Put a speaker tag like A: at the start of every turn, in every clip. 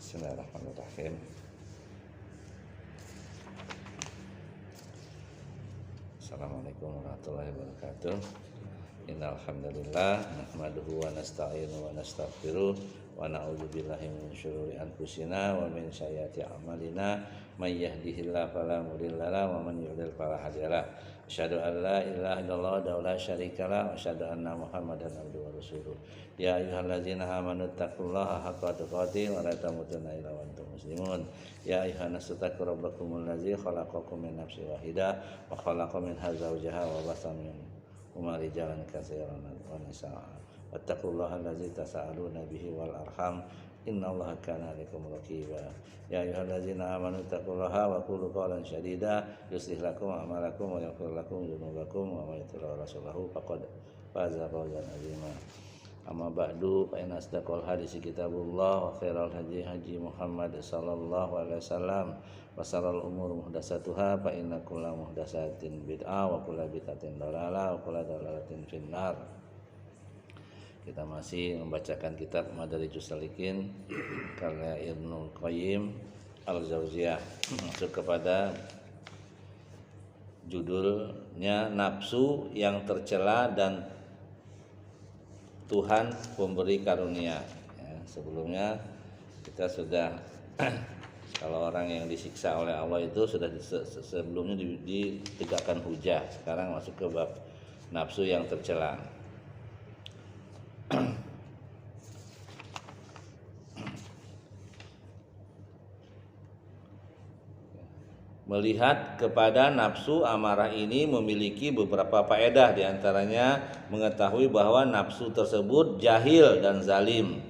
A: Bismillahirrahmanirrahim. Assalamualaikum warahmatullahi wabarakatuh. Innal hamdalillah nahmaduhu wa nasta'inuhu wa nastaghfiruh wa na'udzubillahi min syururi anfusina wa min sayyiati a'malina may yahdihillahu fala mudilla lahu wa man yudlil fala hadiyalah. Asyhadu an la ilaha illallah wa la syarikalah wa asyhadu anna Muhammadan abduhu wa rasuluh. Ya ayyuhallazina amanu taqullaha haqqa tuqatih wa la tamutunna illa wa antum muslimun. Ya ayyuhannasu taqu rabbakumul ladzi khalaqakum min nafsin wahidah wa khalaqa minha zawjaha wa basa minhuma rijalan katsiran wa nisaa. Wattaqullaha allazi tasaaluna bihi wal arham. Innallaha kana 'alaikum raqiba. Ya ayyuhallazina amanu taqullaha wa qulu qawlan sadida yuslih lakum a'malakum wa yaghfir lakum dzunubakum wa may yuti' rasulahu faqad faza fawzan 'azima. Amma ba'du fa inna asdaqal hadits kitabullah wa khairal hadi haji Muhammad sallallahu alaihi wasallam wa sharral umuri muhdatsatuha fa inna kulla muhdatsatin bid'ah wa kulla bid'atin dhalalah wa kulla dhalalatin finnar. Kita masih membacakan kitab Madarijus Salikin karya Ibnu Qayyim Al-Jauziyah. Masuk kepada judulnya Nafsu yang Tercela dan Tuhan Pemberi Karunia. Ya, sebelumnya kita sudah kalau orang yang disiksa oleh Allah itu sudah sebelumnya ditegakkan hujah. Sekarang masuk ke bab nafsu yang tercela. Melihat kepada nafsu amarah ini memiliki beberapa faedah, diantaranya mengetahui bahwa nafsu tersebut jahil dan zalim,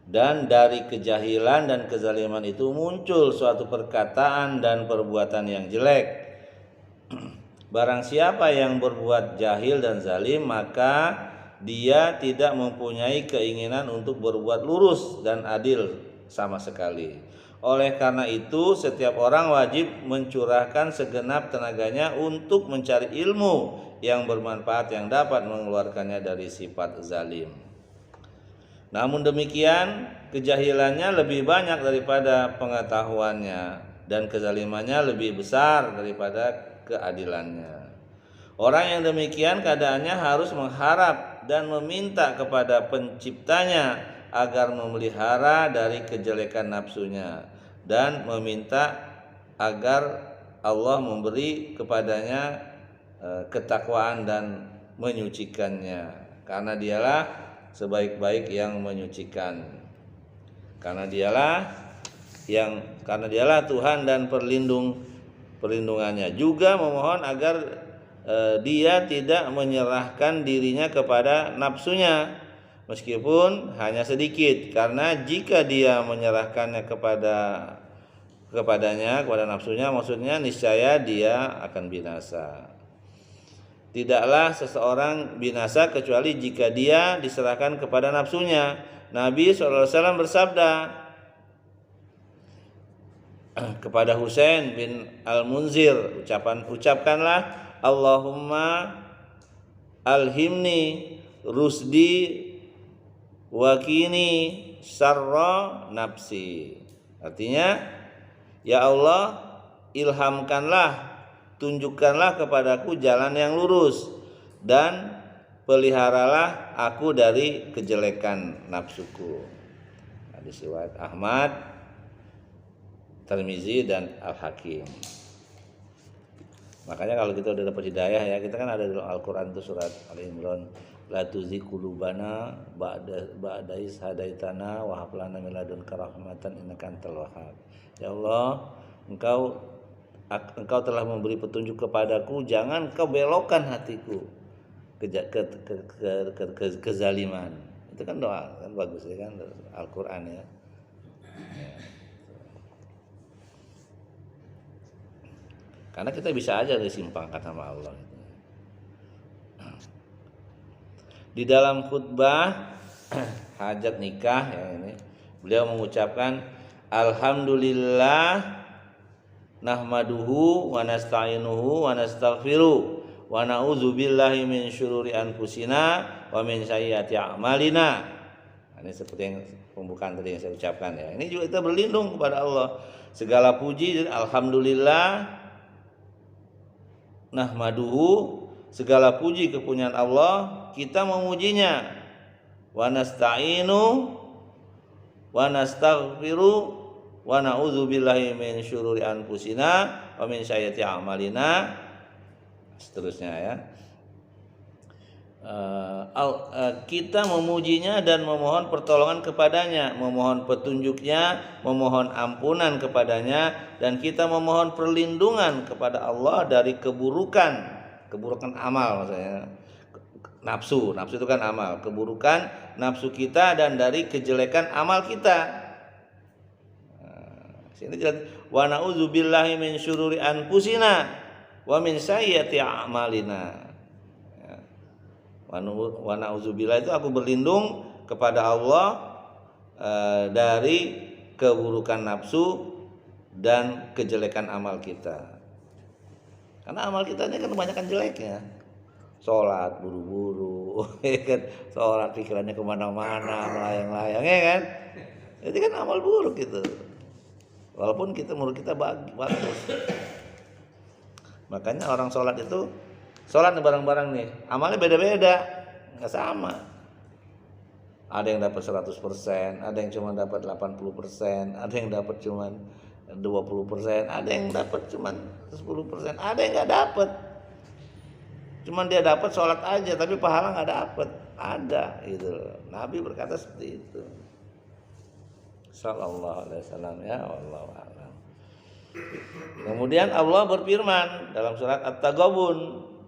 A: dan dari kejahilan dan kezaliman itu muncul suatu perkataan dan perbuatan yang jelek. Barang siapa yang berbuat jahil dan zalim, maka dia tidak mempunyai keinginan untuk berbuat lurus dan adil sama sekali. Oleh karena itu, setiap orang wajib mencurahkan segenap tenaganya untuk mencari ilmu yang bermanfaat yang dapat mengeluarkannya dari sifat zalim. Namun demikian, kejahilannya lebih banyak daripada pengetahuannya dan kezalimannya lebih besar daripada keadilannya. Orang yang demikian keadaannya harus mengharap dan meminta kepada penciptanya agar memelihara dari kejelekan nafsunya dan meminta agar Allah memberi kepadanya ketakwaan dan menyucikannya, karena dialah sebaik-baik yang menyucikan, karena dialah Tuhan dan perlindungannya. Juga memohon agar dia tidak menyerahkan dirinya kepada nafsunya meskipun hanya sedikit, karena jika dia menyerahkannya kepada nafsunya, maksudnya niscaya dia akan binasa. Tidaklah seseorang binasa kecuali jika dia diserahkan kepada nafsunya. Nabi SAW bersabda kepada Husain bin Al-Munzir, ucapkanlah Allahumma alhimni rusdi wakini syarra nafsi. Artinya, ya Allah, ilhamkanlah, tunjukkanlah kepadaku jalan yang lurus, dan peliharalah aku dari kejelekan nafsuku. Hadis riwayat Ahmad, Tirmizi dan Al-Hakim. Makanya kalau kita udah dapat hidayah, ya, kita kan ada di Al-Quran itu surat Al-Imran, la tuzigh qulubana ba'da iz hadaitana wa hab lana min ladunka rahmatan innaka antal wahhab. Ya Allah, engkau telah memberi petunjuk kepadaku, jangan kau belokkan hatiku ke kezaliman. Itu kan doa, kan bagus ya kan, Al-Qur'an ya. Karena kita bisa aja disimpangkan sama Allah. Di dalam khutbah hajat nikah ya ini, beliau mengucapkan alhamdulillah nahmaduhu wa nasta'inuhu wa nastaghfiruh wa na'udzubillahi min syururi anfusina wa min sayyiati a'malina. Ini ini seperti yang pembukaan tadi yang saya ucapkan ya. Ini juga kita berlindung kepada Allah. Segala puji alhamdulillah nahmaduhu, segala puji kepunyaan Allah, kita memujinya. Wa nasta'inu wa nastaghfiru wa na'udzubillahi min syururi anfusina wa min sayyiati a'malina, seterusnya ya. Kita memujinya dan memohon pertolongan kepadanya, memohon petunjuknya, memohon ampunan kepadanya, dan kita memohon perlindungan kepada Allah dari keburukan amal, maksudnya nafsu itu kan amal, keburukan nafsu kita dan dari kejelekan amal kita. Sini jelas, wa na'udzubillahi min syururi anfusina wa min sayyiati a'malina. Wa na'udzubillah itu aku berlindung kepada Allah dari keburukan nafsu dan kejelekan amal kita. Karena amal kita ini kan kebanyakan jeleknya. Sholat buru-buru, kan? Sholat pikirannya kemana-mana, melayang-layang, ya kan? Jadi kan amal buruk gitu. Walaupun menurut kita bagus. Makanya orang sholat itu, sholat nih bareng-bareng nih, amalnya beda-beda, nggak sama. Ada yang dapat 100%, ada yang cuma dapat 80%, ada yang dapat cuma 20%, ada yang dapat cuma 10%, ada yang nggak dapat. Cuman dia dapat sholat aja, tapi pahala nggak dapat. Ada, gitu. Nabi berkata seperti itu. Sallallahu alaihi wasallam, ya wallahu a'lam. Kemudian Allah berfirman dalam surat At-Taghabun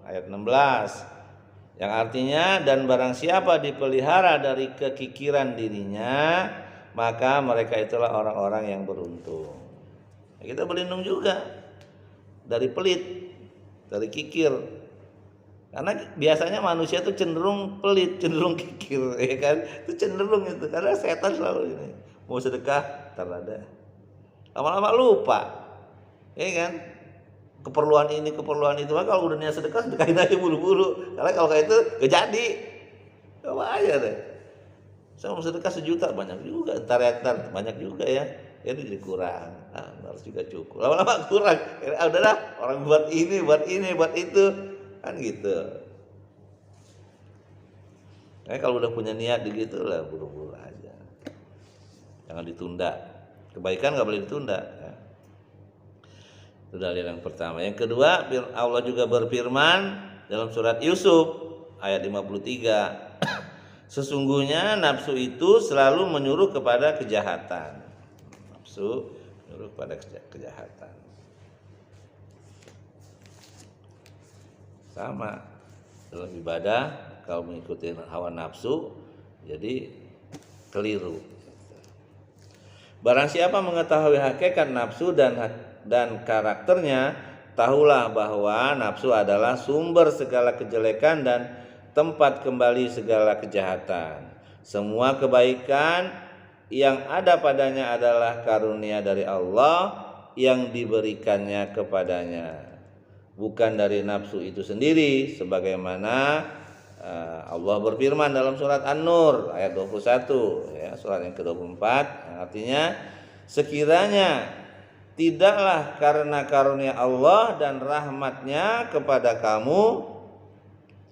A: ayat 16, yang artinya, dan barang siapa dipelihara dari kekikiran dirinya, maka mereka itulah orang-orang yang beruntung. Kita berlindung juga dari pelit, dari kikir. Karena biasanya manusia itu cenderung pelit, cenderung kikir, ya kan? Itu cenderung itu, karena setan selalu ini. Mau sedekah, ntar ada. Lama-lama lupa, ya kan? Keperluan ini, keperluan itu. Maka kalau udah niat sedekahin aja buru-buru. Karena kalau kayak itu gak jadi, coba aja deh. Saya mau sedekah 1 juta, banyak juga. Ntar banyak juga ya. Itu jadi kurang. Nah, harus juga cukup. Lama-lama kurang. Udah dah, orang buat ini, buat itu, kan gitu. Kayak kalau udah punya niat begitu lah, buru-buru aja. Jangan ditunda. Kebaikan gak boleh ditunda. Ya. Itu dalil yang pertama. Yang kedua, Allah juga berfirman dalam surat Yusuf ayat 53. Sesungguhnya nafsu itu selalu menyuruh kepada kejahatan. Nafsu menyuruh kepada kejahatan. Sama dalam ibadah, kalau mengikuti hawa nafsu, jadi keliru. Barang siapa mengetahui hakikat nafsu dan karakternya, tahulah bahwa nafsu adalah sumber segala kejelekan dan tempat kembali segala kejahatan. Semua kebaikan yang ada padanya adalah karunia dari Allah yang diberikannya kepadanya, bukan dari nafsu itu sendiri, sebagaimana Allah berfirman dalam surat An-Nur ayat 21, ya, surat yang ke-24, artinya, sekiranya tidaklah karena karunia Allah dan rahmatnya kepada kamu,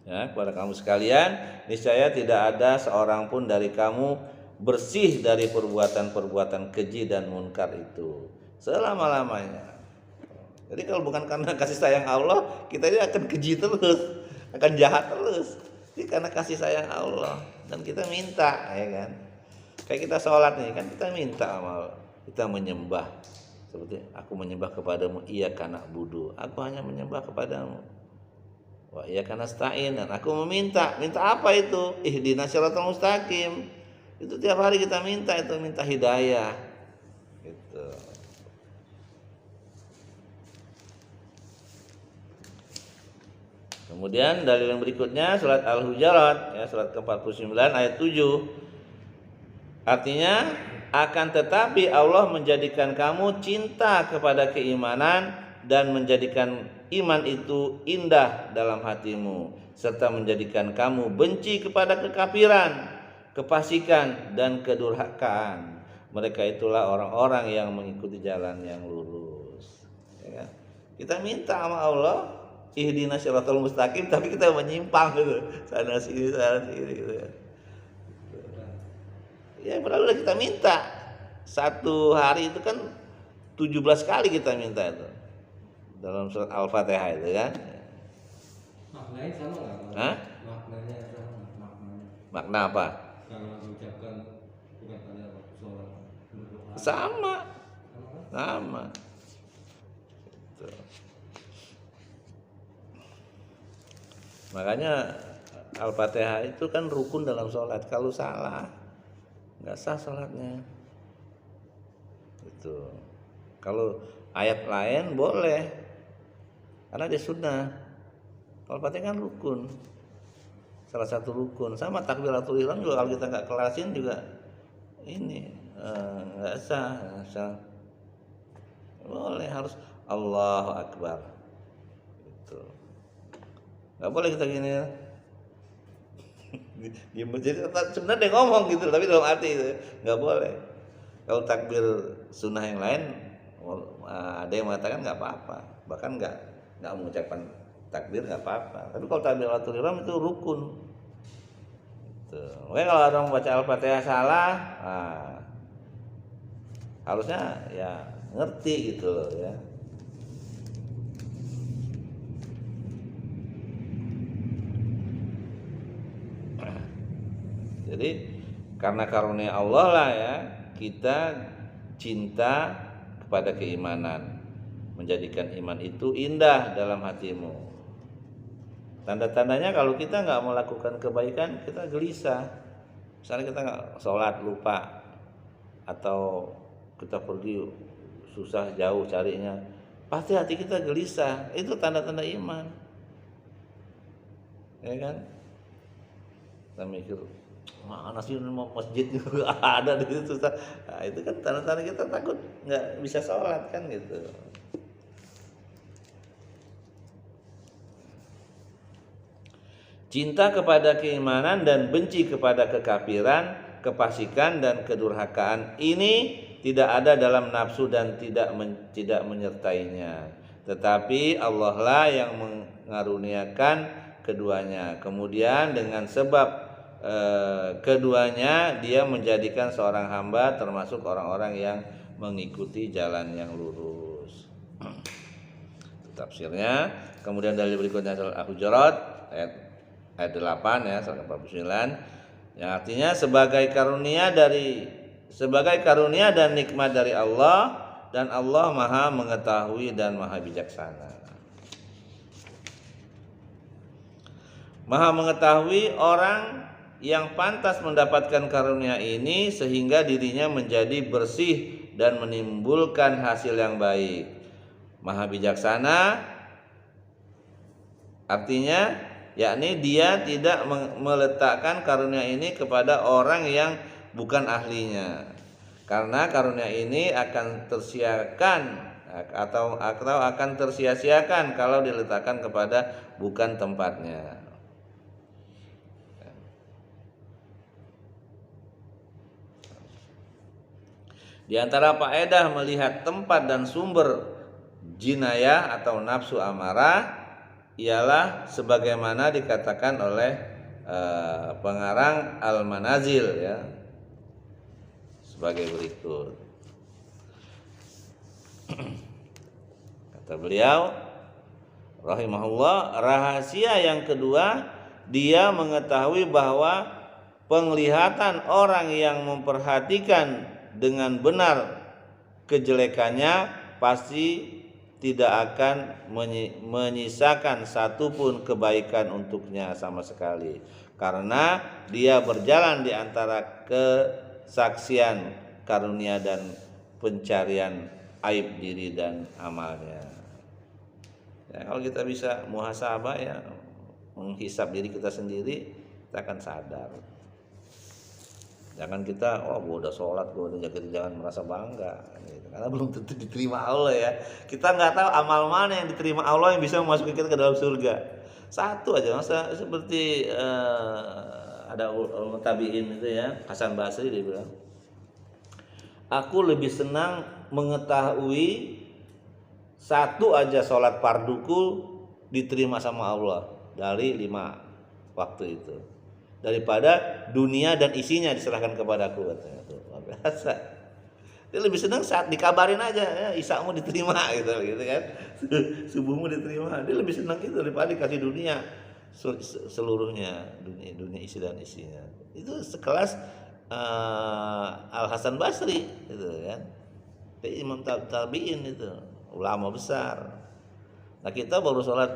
A: ya, kepada kamu sekalian, niscaya tidak ada seorang pun dari kamu bersih dari perbuatan-perbuatan keji dan munkar itu selama-lamanya. Jadi kalau bukan karena kasih sayang Allah, kita ini akan keji terus, akan jahat terus. Jadi karena kasih sayang Allah, dan kita minta, ya kan? Kayak kita sholat nih, kan kita minta amal, kita menyembah. Seperti aku menyembah kepadamu, iyyaka na'budu, aku hanya menyembah kepadamu. Wa iyyaka nasta'in, dan aku minta apa itu? Ihdinas siratal mustaqim. Itu tiap hari kita minta, itu minta hidayah. Gitu. Kemudian dalil yang berikutnya surat Al-Hujurat, ya, surat ke-49 ayat 7. Artinya, akan tetapi Allah menjadikan kamu cinta kepada keimanan dan menjadikan iman itu indah dalam hatimu, serta menjadikan kamu benci kepada kekafiran. kefasikan dan kedurhakaan. Mereka itulah orang-orang yang mengikuti jalan yang lurus. Ya kan? Kita minta sama Allah, ihdinas siratal mustaqim, tapi kita menyimpang gitu. Sana sini gitu ya. Ya padahal udah kita minta. Satu hari itu kan 17 kali kita minta itu. Dalam surat Al-Fatihah itu kan.
B: Maknanya sama nggak?
A: Hah?
B: Maknanya sama nggak? Maknanya.
A: Makna apa?
B: Kalau mengucapkan bukan pada waktu sholat berdoa.
A: Sama.
B: Sama kan?
A: Sama. Gitu. Makanya Al-Fatihah itu kan rukun dalam sholat. Kalau salah, nggak sah sholatnya. Itu. Kalau ayat lain boleh, karena dia sunnah. Al-Fatihah kan rukun, salah satu rukun. Sama takbiratul ihram juga kalau kita nggak kelasin juga ini nggak sah, nggak sah. Boleh, harus Allahu Akbar. Itu. Nggak boleh kita gini. Dia menjadi sebenarnya dia ngomong gitu, tapi dalam arti itu nggak boleh. Kalau takbir sunnah yang lain, ada yang mengatakan nggak apa-apa, bahkan nggak mengucapkan takbir nggak apa-apa. Tapi kalau takbiratul ihram itu rukun. Oke, kalau ada membaca Al-Fatihah salah, harusnya ya ngerti gitu loh ya. Jadi karena karunia Allah lah ya, kita cinta kepada keimanan, menjadikan iman itu indah dalam hatimu. Tanda-tandanya kalau kita nggak melakukan kebaikan, kita gelisah. Misalnya kita nggak sholat lupa, atau kita pergi susah jauh carinya, pasti hati kita gelisah. Itu tanda-tanda iman, ya kan? Kita mikir, mana sih mau masjid juga ada di situ. Nah, itu kan tanda-tanda kita takut nggak bisa sholat kan gitu. Cinta kepada keimanan dan benci kepada kekafiran, kefasikan dan kedurhakaan ini tidak ada dalam nafsu dan tidak menyertainya. Tetapi Allah lah yang mengaruniakan keduanya. Kemudian dengan sebab keduanya dia menjadikan seorang hamba termasuk orang-orang yang mengikuti jalan yang lurus. Tafsirnya. Kemudian dalil berikutnya adalah Al-Hujurat ayat 8 ya, 149, yang artinya sebagai karunia dan nikmat dari Allah, dan Allah Maha mengetahui dan Maha bijaksana. Maha mengetahui orang yang pantas mendapatkan karunia ini sehingga dirinya menjadi bersih dan menimbulkan hasil yang baik. Maha bijaksana artinya yakni dia tidak meletakkan karunia ini kepada orang yang bukan ahlinya, karena karunia ini akan tersia-siakan atau akan tersia-siakan kalau diletakkan kepada bukan tempatnya. Di antara faedah melihat tempat dan sumber jinayah atau nafsu amarah ialah sebagaimana dikatakan oleh pengarang Al-Manazil ya, sebagai berikut. Kata beliau rahimahullah, rahasia yang kedua, dia mengetahui bahwa penglihatan orang yang memperhatikan dengan benar kejelekannya pasti tidak akan menyisakan satupun kebaikan untuknya sama sekali, karena dia berjalan di antara kesaksian karunia dan pencarian aib diri dan amalnya. Ya, kalau kita bisa muhasabah ya, menghisab diri kita sendiri, kita akan sadar. Jangan kita, gue udah sholat, gue udah jaga, jangan merasa bangga gitu. Karena belum tentu diterima Allah ya. Kita nggak tahu amal mana yang diterima Allah yang bisa memasukkan kita ke dalam surga. Satu aja, masa seperti ada ulama tabi'in itu ya, Hasan Basri dia bilang, aku lebih senang mengetahui satu aja sholat farduku diterima sama Allah dari 5 waktu itu daripada dunia dan isinya diserahkan kepadaku, katanya. Tuh, luar biasa. Dia lebih senang saat dikabarin aja ya, isyamu diterima gitu kan. Subuhmu diterima. Dia lebih senang itu daripada dikasih dunia seluruhnya, dunia isi dan isinya. Itu sekelas Al Hasan Basri gitu kan. Itu imam tabi'in itu, ulama besar. Nah, kita baru sholat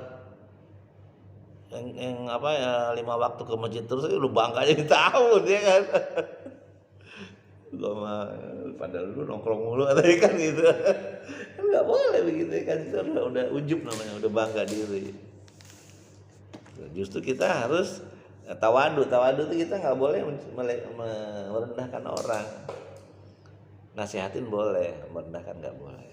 A: yang 5 waktu ke masjid terus udah bangga jadi tahun ya kan. Lama padahal lu nongkrong mulu katanya kan gitu. Kan nggak boleh begitu kan, itu udah ujub namanya, udah bangga diri. Justru kita harus tawadu itu kita nggak boleh merendahkan orang. Nasihatin boleh, merendahkan nggak boleh.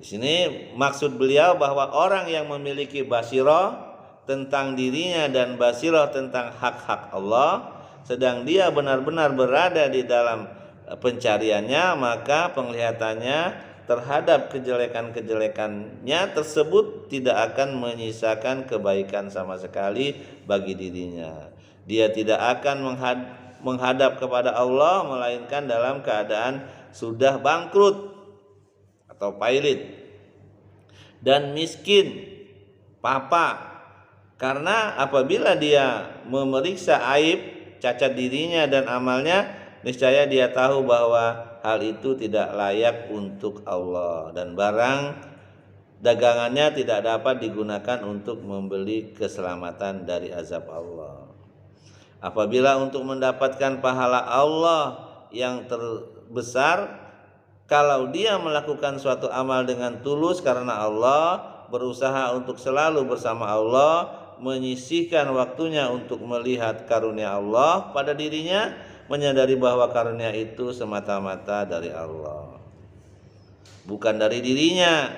A: Di sini maksud beliau bahwa orang yang memiliki basirah tentang dirinya dan basirah tentang hak-hak Allah, sedang dia benar-benar berada di dalam pencariannya, maka penglihatannya terhadap kejelekan-kejelekannya tersebut tidak akan menyisakan kebaikan sama sekali bagi dirinya. Dia tidak akan menghadap kepada Allah melainkan dalam keadaan sudah bangkrut atau pailit dan miskin papa, karena apabila dia memeriksa aib cacat dirinya dan amalnya, niscaya dia tahu bahwa hal itu tidak layak untuk Allah dan barang dagangannya tidak dapat digunakan untuk membeli keselamatan dari azab Allah. Apabila untuk mendapatkan pahala Allah yang terbesar, kalau dia melakukan suatu amal dengan tulus karena Allah, berusaha untuk selalu bersama Allah, menyisihkan waktunya untuk melihat karunia Allah pada dirinya, menyadari bahwa karunia itu semata-mata dari Allah, bukan dari dirinya,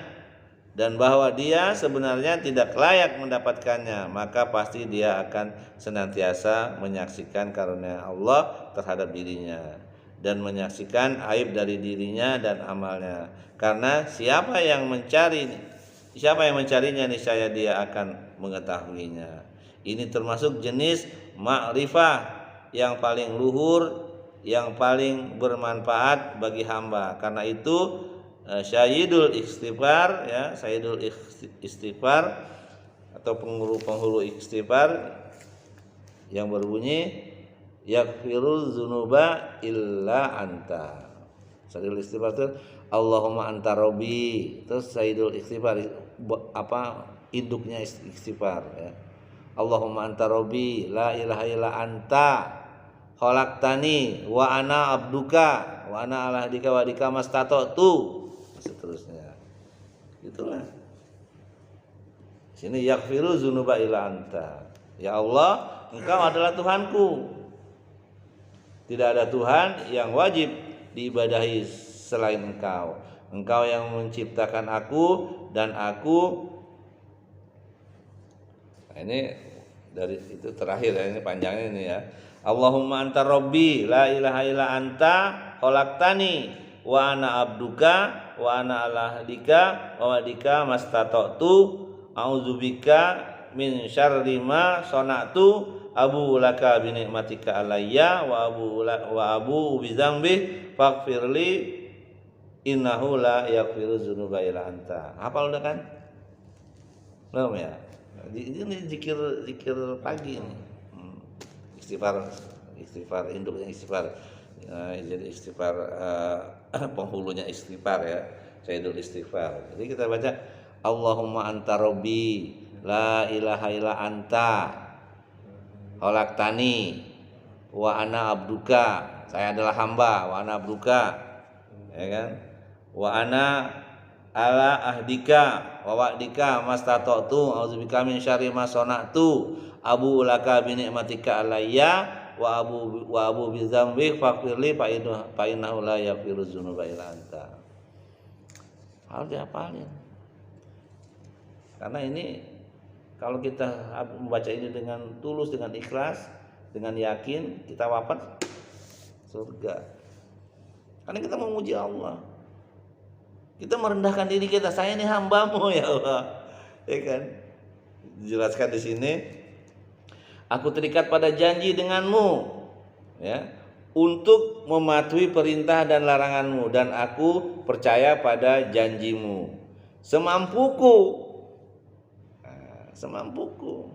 A: dan bahwa dia sebenarnya tidak layak mendapatkannya, maka pasti dia akan senantiasa menyaksikan karunia Allah terhadap dirinya dan menyaksikan aib dari dirinya dan amalnya. Karena siapa yang mencarinya niscaya dia akan mengetahuinya. Ini termasuk jenis ma'rifah yang paling luhur, yang paling bermanfaat bagi hamba. Karena itu Sayyidul Istighfar ya, Sayyidul Istighfar atau penghulu istighfar yang berbunyi yaghfiruz dzunuba illa anta. Sayyidul Istighfar itu Allahumma anta rabbi. Terus Sayyidul Istighfar induknya istighfar ya. Allahumma anta rabbi la ilaha illa anta khalaqtani wa ana abduka wa ana ala hadika wa dika mastata'tu, seterusnya. Itulah. Sini yaghfiruz dzunuba illa anta. Ya Allah, Engkau adalah Tuhanku. Tidak ada Tuhan yang wajib diibadahi selain Engkau. Engkau yang menciptakan aku dan aku. Nah, ini dari itu terakhir ya, ini panjangnya ini ya. Allahumma anta rabbi la ilaha illa anta khalaqtani wa ana abduka wa ana ala hadika wa wadika mastata'tu a'udzubika min syarri ma sana'tu abu laka bi nikmatika alayya wa abu bi dzambi faghfirli innahu la yaghfiru dzunuba illa anta. Hafal udah kan? Belum ya? Ini zikir pagi ini. Istighfar induknya istighfar. Jadi istighfar penghulunya istighfar ya. Sayyidul Istighfar. Jadi kita baca Allahumma anta rabbi la ilaha illa anta khalaqtani wa ana abduka, saya adalah hamba, wa ana abduka, ya kan, wa ana ala ahdika wa wa'dika mastata'tu a'udzubika min syarri ma sana'tu abu laka bi nikmatika alayya wa abu bi dzambi faghfirli fa innahu la yaghfiru dzunuba illa anta. Harus dihafalin. Karena ini Kalau kita membaca ini dengan tulus, dengan ikhlas, dengan yakin, kita wafat surga. Karena kita memuji Allah. Kita merendahkan diri kita, saya ini hamba-Mu ya Allah. Ya kan? Dijelaskan di sini, aku terikat pada janji denganmu, ya, untuk mematuhi perintah dan laranganmu, dan aku percaya pada janjimu semampuku. Semampuku.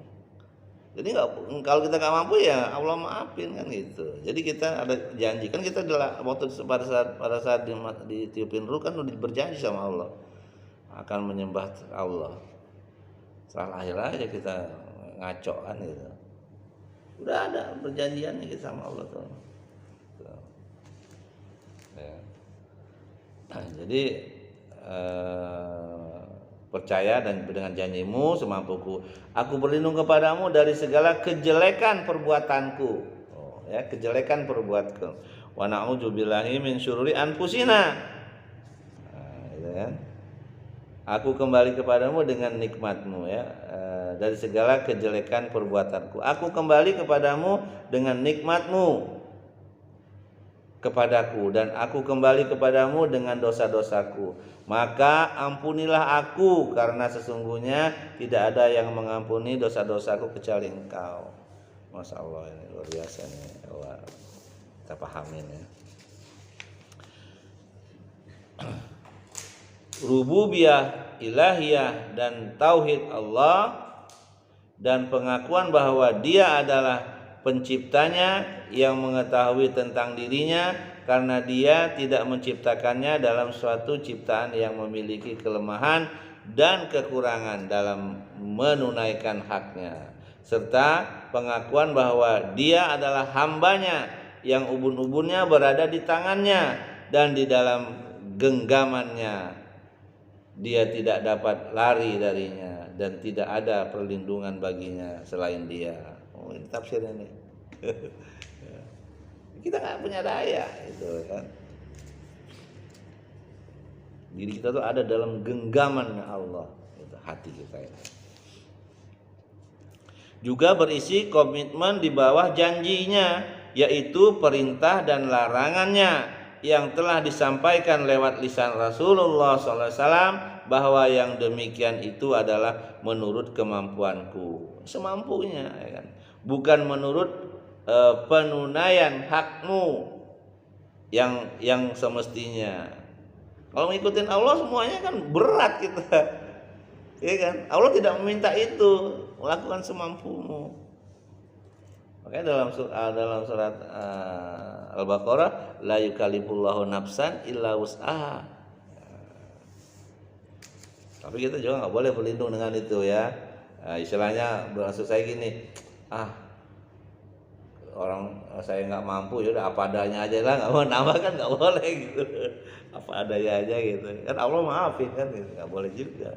A: Jadi kalau kita nggak mampu ya Allah maafin kan gitu. Jadi kita ada janji kan, kita waktu pada saat ditiupin ruh kan udah berjanji sama Allah akan menyembah Allah. Setelah lahir aja kita ngaco kan gitu. Udah ada perjanjiannya kita sama Allah tuh. Ya. Nah, jadi percaya dan dengan janjimu semampuku. Aku berlindung kepadamu dari segala kejelekan perbuatanku. Oh, ya, kejelekan perbuatku. Wa na'udzubillahi min syururi anfusina. Nah, gitu kan? Aku kembali kepadamu dengan nikmatmu, ya, dari segala kejelekan perbuatanku. Aku kembali kepadamu dengan nikmatmu kepadaku, dan aku kembali kepadamu dengan dosa-dosaku. Maka ampunilah aku, karena sesungguhnya tidak ada yang mengampuni dosa-dosaku kecuali Engkau. Masya Allah, ini luar biasa nih. Allah, kita pahamin ya. Rububiyah, ilahiyah, dan tauhid Allah, dan pengakuan bahwa Dia adalah penciptanya yang mengetahui tentang dirinya, karena Dia tidak menciptakannya dalam suatu ciptaan yang memiliki kelemahan dan kekurangan dalam menunaikan haknya, serta pengakuan bahwa Dia adalah hambanya yang ubun-ubunnya berada di tangannya dan di dalam genggamannya. Dia tidak dapat lari darinya dan tidak ada perlindungan baginya selain Dia. Oh, ini tafsirnya nih. Kita nggak punya daya itu kan. Diri kita tuh ada dalam genggaman Allah, itu hati kita ini. Juga berisi komitmen di bawah janjinya, yaitu perintah dan larangannya yang telah disampaikan lewat lisan Rasulullah SAW, bahwa yang demikian itu adalah menurut kemampuanku, semampunya, ya kan? Bukan menurut penunaian hakmu yang semestinya. Kalau ngikutin Allah semuanya kan berat kita, ya kan? Allah tidak meminta itu, lakukan semampumu. Makanya dalam surat Al-Baqarah, la yukallifullahu nafsan illa wus'aha. Tapi kita juga nggak boleh berlindung dengan itu, ya. Istilahnya maksud saya gini, orang saya nggak mampu, ya udah apa adanya aja lah, nggak mau nambah kan nggak boleh gitu. Apa adanya aja gitu kan, Allah maafin kan gitu. Nggak boleh juga.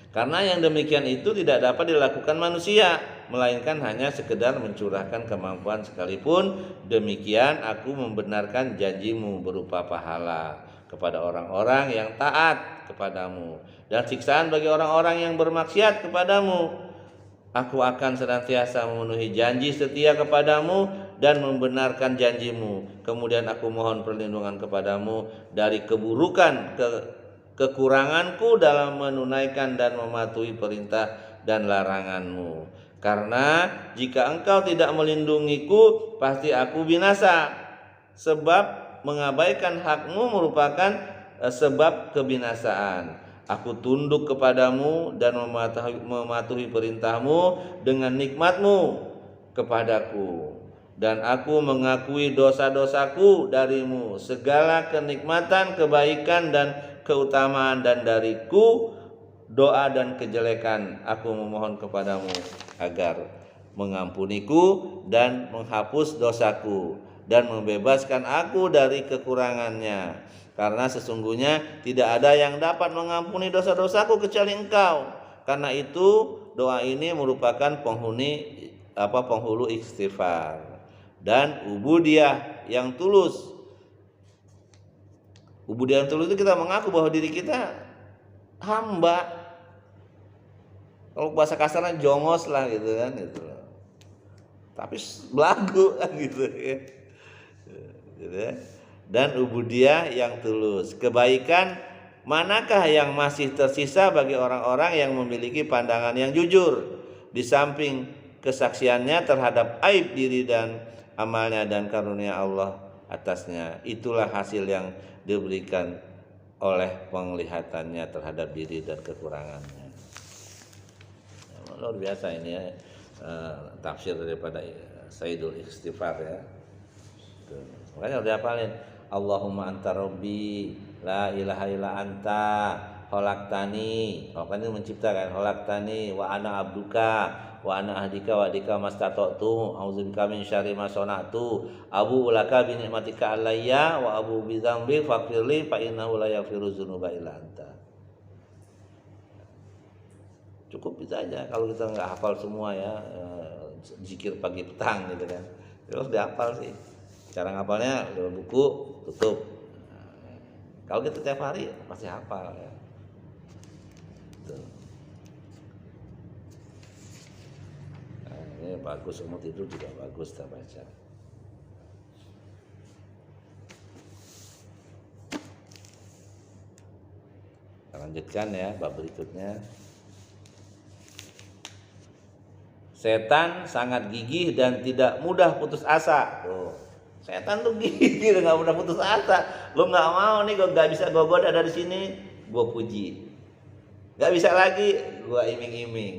A: Karena yang demikian itu tidak dapat dilakukan manusia, melainkan hanya sekedar mencurahkan kemampuan. Sekalipun demikian, aku membenarkan janjimu berupa pahala kepada orang-orang yang taat kepadamu dan siksaan bagi orang-orang yang bermaksiat kepadamu. Aku akan senantiasa memenuhi janji setia kepadamu dan membenarkan janjimu. Kemudian aku mohon perlindungan kepadamu dari keburukan kekuranganku dalam menunaikan dan mematuhi perintah dan laranganmu. Karena jika engkau tidak melindungiku, pasti aku binasa. Sebab mengabaikan hakmu merupakan sebab kebinasaan. Aku tunduk kepadamu dan mematuhi perintahmu dengan nikmatmu kepadaku. Dan aku mengakui dosa-dosaku darimu, segala kenikmatan, kebaikan, dan keutamaan, dan dariku doa dan kejelekan. Aku memohon kepadamu agar mengampuniku dan menghapus dosaku dan membebaskan aku dari kekurangannya. Karena sesungguhnya tidak ada yang dapat mengampuni dosa-dosaku kecuali Engkau. Karena itu doa ini merupakan penghulu istighfar dan ubudiyah yang tulus. Ubudiyah yang tulus itu kita mengaku bahwa diri kita hamba. Kalau bahasa kasarnya jongos lah gitu kan gitu. Tapi belagu kan gitu ya. Gitu ya. Dan ubudiyah yang tulus. Kebaikan manakah yang masih tersisa bagi orang-orang yang memiliki pandangan yang jujur di samping kesaksiannya terhadap aib diri dan amalnya dan karunia Allah atasnya. Itulah hasil yang diberikan oleh penglihatannya terhadap diri dan kekurangannya. Luar biasa ini ya, tafsir daripada Sayyidul Istighfar ya. Tuh. Makanya udah hafalin. Allahumma anta rabbi la ilaha illa anta khalaqtani. Khalaqtani menciptakan, khalaqtani wa ana abduka wa ana ahdika wa adika mastata'tu a'udzubika min syarri ma sana'tu abu laka bi ni'matika alayya wa abu bi dzambi faghfirli fa innahu la yaghfiru dzunuba illa anta. Cukup itu aja. Kalau kita nggak hafal semua ya, zikir pagi petang gitu kan, terus dihafal sih. Cara ngapalnya lewat buku tutup. Kalau kita tiap hari pasti hafal ya. Tuh. Nah, ini bagus, umur tidur juga bagus kita baca. Kita lanjutkan ya bab berikutnya. Setan sangat gigih dan tidak mudah putus asa. Tuh. Setan tuh gigih dan nggak mudah putus asa. Lo nggak mau nih, gue nggak bisa gue goda dari sini, gue puji. Nggak bisa lagi, gue iming-iming.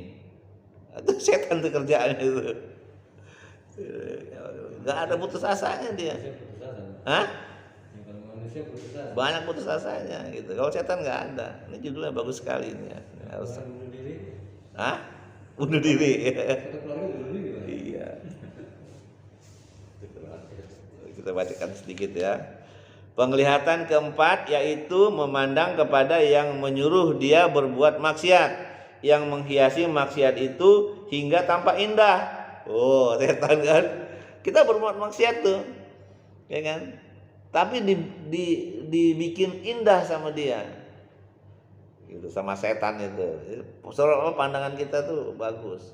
A: Itu setan tuh kerjaannya itu. Nggak ada putus asanya dia. Hah?
B: Manusia putus asa.
A: Banyak putus asanya gitu. Kalau setan nggak ada. Ini judulnya bagus sekali ini ya. Harus.
B: Bunuh diri.
A: Hah? Bunuh diri.
B: Satu keluarga bunuh diri.
A: Iya. Kita bacakan sedikit ya. Penglihatan keempat yaitu memandang kepada yang menyuruh dia berbuat maksiat, yang menghiasi maksiat itu hingga tampak indah. Oh, setan kan. Kita berbuat maksiat tuh, ya kan? Tapi dibikin indah sama dia. Gitu, sama setan itu. Soalnya pandangan kita tuh bagus.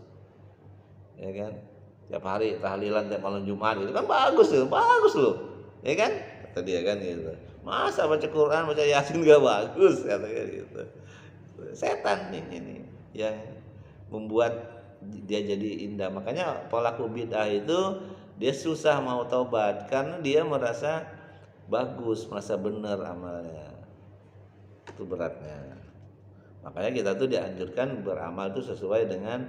A: Ya kan? Tiap hari tahlilan, tiap malam Jumat itu kan bagus loh. Ya kan? Kata dia kan gitu. Masa baca Quran, baca Yasin gak bagus katanya gitu. Setan ini yang membuat dia jadi indah. Makanya pelaku bid'ah itu dia susah mau taubat karena dia merasa bagus, merasa benar amalnya. Itu beratnya. Makanya kita tuh dianjurkan beramal itu sesuai dengan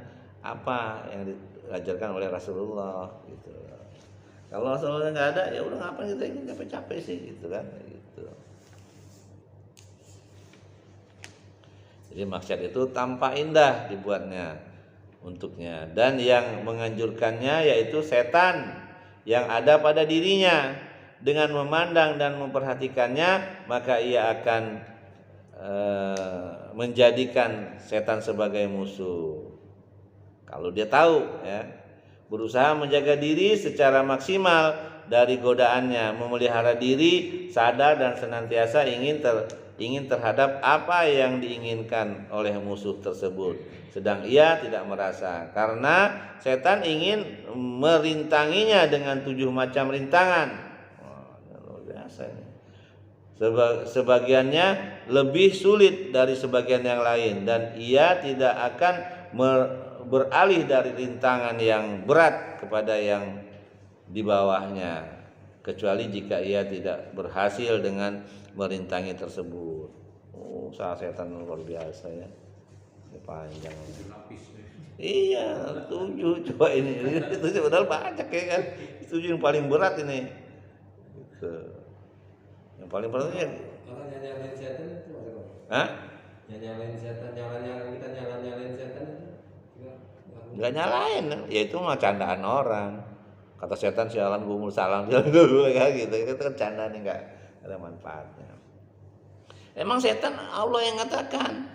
A: apa yang diajarkan oleh Rasulullah gitu. Kalau Rasulullah nggak ada, ya udah ngapain kita ini capek-capek sih gitu kan gitu. Jadi maksiat itu tampak indah dibuatnya untuknya, dan yang menganjurkannya yaitu setan yang ada pada dirinya. Dengan memandang dan memperhatikannya, maka ia akan menjadikan setan sebagai musuh. Kalau dia tahu ya, berusaha menjaga diri secara maksimal dari godaannya, memelihara diri sadar dan senantiasa ingin terhadap apa yang diinginkan oleh musuh tersebut, sedang ia tidak merasa, karena setan ingin merintanginya dengan 7 macam rintangan. Luar biasa ini. Sebagiannya lebih sulit dari sebagian yang lain, dan ia tidak akan beralih dari rintangan yang berat kepada yang di bawahnya, kecuali jika ia tidak berhasil dengan merintangi tersebut. Oh, usaha setan luar biasa ya. Ini panjang. Iya, 7 coba ini. Itu padahal banyak ya kan. 7 yang paling berat ini. Gitu. Yang paling beratnya
B: Orang nyalain setan itu apa?
A: hah?
B: Nyalain setan, kita nyalain setan itu.
A: Nggak nyalain, ya itu mah candaan orang. Kata setan sialan gumul salam dulu ya gitu. Itu kan candaan yang nggak ada manfaatnya. Emang setan Allah yang katakan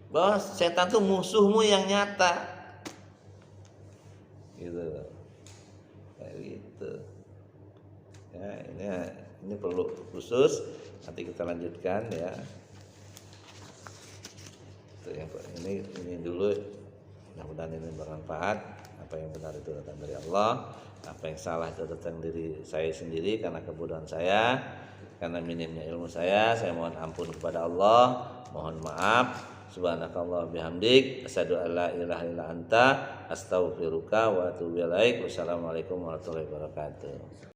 A: bahwa setan itu musuhmu yang nyata. Gitu. Kayak gitu. Ya, ini perlu khusus, nanti kita lanjutkan ya. Itu yang ini dulu, mudah-mudahan ini bermanfaat. Apa yang benar itu datang dari Allah, apa yang salah itu datang dari saya sendiri karena kebodohan saya, karena minimnya ilmu saya mohon ampun kepada Allah, mohon maaf. Subhanakallah bihamdik, asyhadu an la ilaha illa anta, astaghfiruka wa atubu ilaik. Wassalamualaikum warahmatullahi wabarakatuh.